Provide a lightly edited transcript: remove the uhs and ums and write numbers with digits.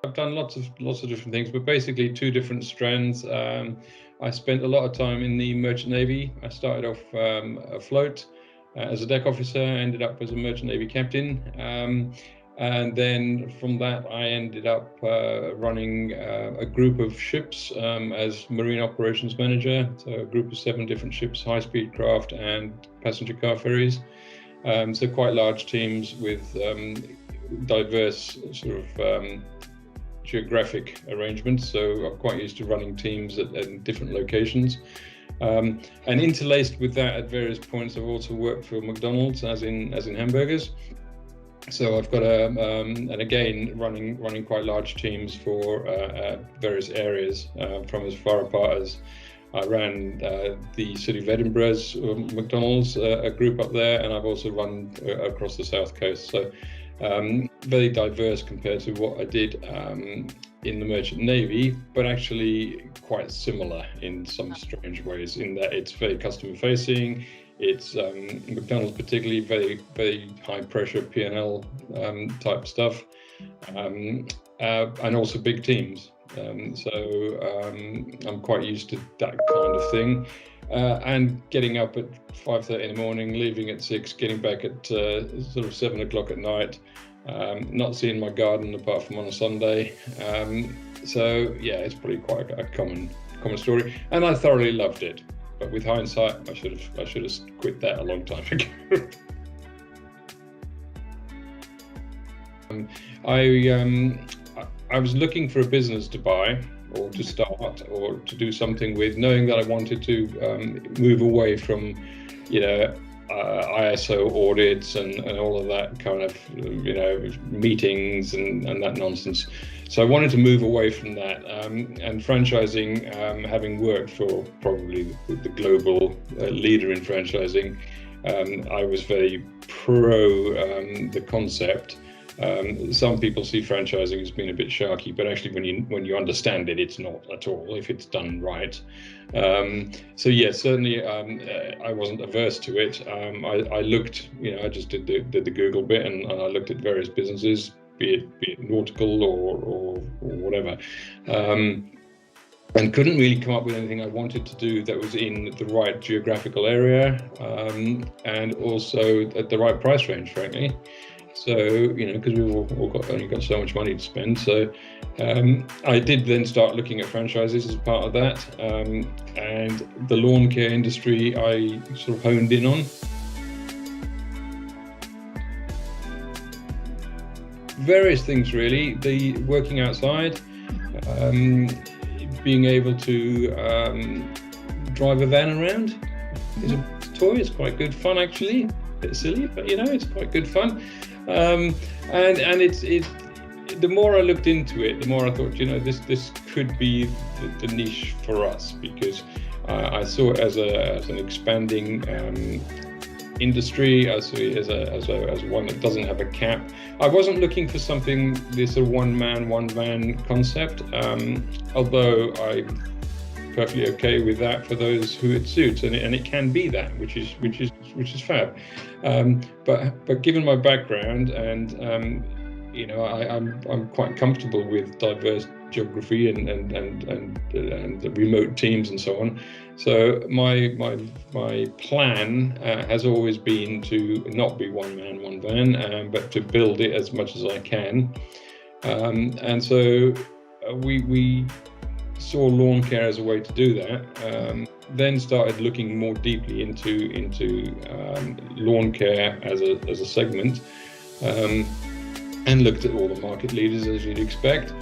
I've done lots of different things, but basically two different strands. I spent a lot of time in the Merchant Navy. I started off afloat as a deck officer, ended up as a Merchant Navy captain. And then from that, I ended up running a group of ships as Marine Operations Manager. So a group of 7 different ships, high-speed craft and passenger car ferries. So quite large teams with diverse sort of geographic arrangements. So I'm quite used to running teams at different locations. And interlaced with that at various points, I've also worked for McDonald's as in hamburgers. So I've got and again running quite large teams for various areas, from as far apart as I ran the city of Edinburgh's McDonald's, a group up there, and I've also run across the south coast. So very diverse compared to what I did in the Merchant Navy, but actually quite similar in some strange ways, in that it's very customer facing. It's McDonald's particularly very high pressure P&L type stuff, and also big teams. So I'm quite used to that kind of thing, and getting up at 5:30 in the morning, leaving at 6, getting back at sort of 7 o'clock at night, not seeing my garden apart from on a Sunday. So yeah, it's probably quite a common story, and I thoroughly loved it. But with hindsight, I should have quit that a long time ago. I was looking for a business to buy or to start or to do something with, knowing that I wanted to move away from, ISO audits and all of that kind of, meetings and that nonsense. So I wanted to move away from that, and franchising, having worked for probably the global leader in franchising, I was very pro the concept. Some people see franchising as being a bit sharky, but actually when you understand it, it's not at all if it's done right. So yeah, certainly I wasn't averse to it. I looked, I just did the Google bit, and I looked at various businesses, be it nautical or whatever, and couldn't really come up with anything I wanted to do that was in the right geographical area, and also at the right price range, frankly. So, because we've all only got so much money to spend. So I did then start looking at franchises as part of that. And the lawn care industry I sort of honed in on. Various things really, the working outside, being able to drive a van around is a toy. It's quite good fun actually, a bit silly, but it's quite good fun. And it's the more I looked into it, the more I thought, this could be the niche for us, because I saw it as an expanding industry. I saw it as one that doesn't have a cap. I wasn't looking for something, this sort of one man, one van concept, although I'm perfectly okay with that for those who it suits, and it can be that, which is fab. But given my background, and I'm quite comfortable with diverse geography and remote teams and so on. So my plan has always been to not be one man, one van, but to build it as much as I can. And so we saw lawn care as a way to do that. Then started looking more deeply into lawn care as a segment, and looked at all the market leaders as you'd expect.